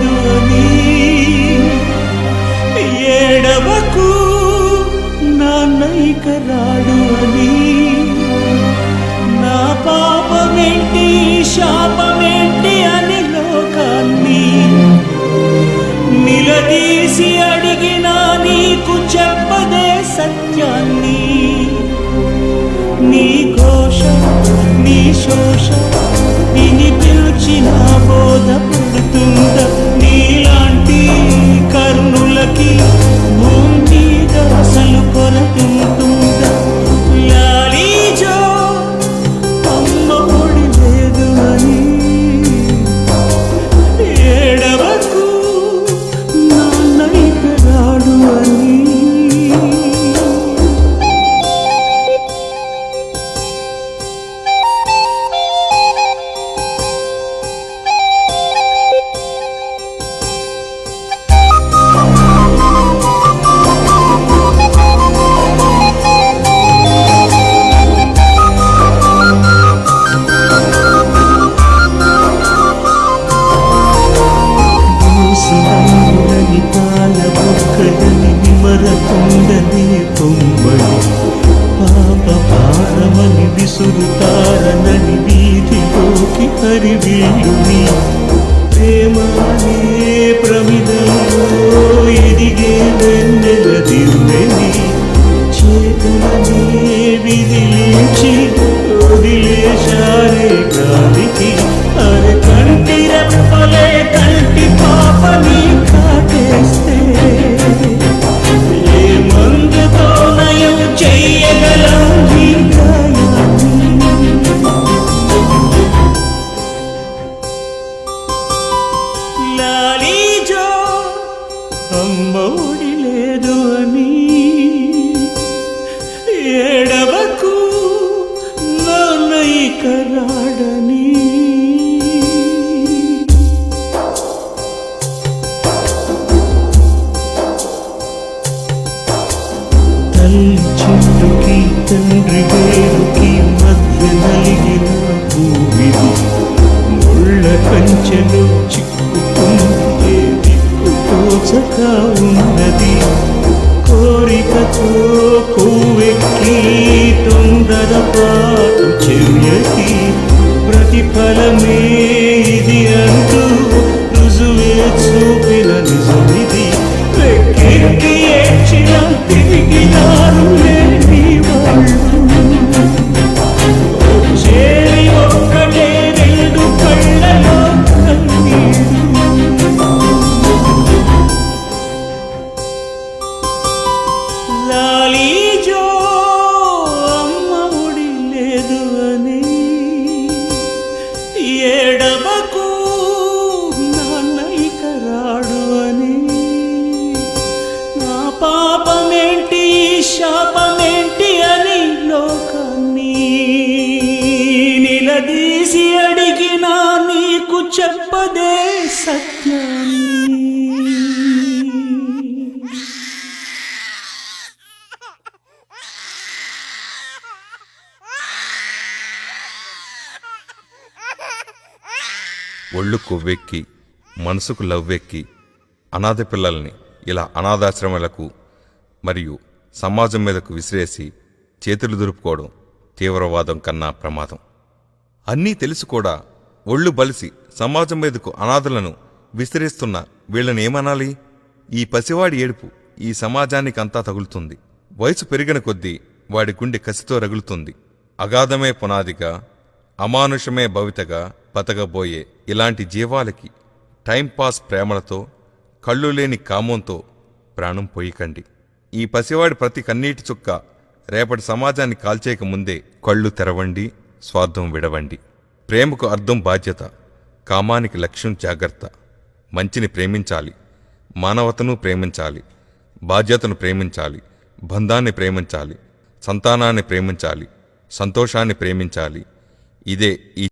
లేదు అని ఏడవకు నాన్నైక రాడు అని నా పాపమేంటి శాపమేంటి అని లోకాన్ని నిలదీసి అడిగినా నీకు చెప్పదే సత్యాన్ని నీ ఘోష నీ శోష విని పిలిచిన బోధపడుతుందా నీలాంటి కర్ణులకి భూమి మీద అసలు కొరతుంటుందా లాలీజో అమ్మ ఒడి లేదు అని ఏడవకు నాన్నైక రాడు అని పాలబొక్కడని నిమరకుండని పొమ్మడి పాప భారమని విసురుతారనని వీధిలోకి హరివీళ్ళుని ప్రేమనే ప్రమిదలో ఎదిగే వెన్నెల దివ్వెని చేతులనే విదిలించి వదిలేశారే గాలికి అరే కంటి రెప్పలే కంటి పాపని కాటేస్తే ఏ మందుతో నయం చెయ్యగలం ఈ గాయాన్ని లాలీజో అమ్మ ఒడి లేదు అని ఏడవకు నాన్నైక రాడని తల్లి చెట్టుకి తండ్రి వేరుకి మధ్య నలిగిన భూమిది ముళ్ళ కంచెలు చిక్కుకుంటే దిక్కు తోచక ఉన్నది కోరికతో కొవ్వెక్కి తొందరపాటు చర్యకి ప్రతిఫలమే ఇది అంటూ రుజువే చూపిన నిజమిది వెక్కెక్కి ఏడ్చిన తిరిగినారు లేని వాళ్ళు చేరి ఒక్కటే రెండు కళ్ళలో కన్నీరు లాలీజో అమ్మ ఒడి లేదు అని ఏడవకు నాన్నైక రాడు అని నా పాపమేంటి శాపమేంటి అని లోకాన్ని నిలదీసి అడిగినా నీకు చెప్పదే సత్యాన్ని ఒళ్ళు కొవ్వెక్కి మనసుకు లవ్వెక్కి అనాథ పిల్లల్ని ఇలా అనాథాశ్రమాలకు మరియు సమాజం మీదకు విసిరేసి చేతులు దులుపుకోవడం తీవ్రవాదం కన్నా ప్రమాదం. అన్నీ తెలుసు కూడా ఒళ్ళు బలిసి సమాజం మీదకు అనాథలను విసిరేస్తున్న వీళ్ళని ఏమనాలి? ఈ పసివాడి ఏడుపు ఈ సమాజానికంతా తగులుతుంది. వయసు పెరిగిన కొద్దీ వాడి గుండె కసితో రగులుతుంది. అగాధమే పునాదిగా అమానుషమే భవితగా బతకబోయే ఇలాంటి జీవాలకి టైంపాస్ ప్రేమలతో కళ్ళు లేని కామంతో ప్రాణం పోయికండి. ఈ పసివాడి ప్రతి కన్నీటి చుక్క రేపటి సమాజాన్ని కాల్చేయక ముందే కళ్ళు తెరవండి, స్వార్థం విడవండి. ప్రేమకు అర్థం బాధ్యత, కామానికి లక్ష్యం జాగ్రత్త. మంచిని ప్రేమించాలి, మానవతను ప్రేమించాలి, బాధ్యతను ప్రేమించాలి, బంధాన్ని ప్రేమించాలి, సంతానాన్ని ప్రేమించాలి, సంతోషాన్ని ప్రేమించాలి. ఇదే ఈ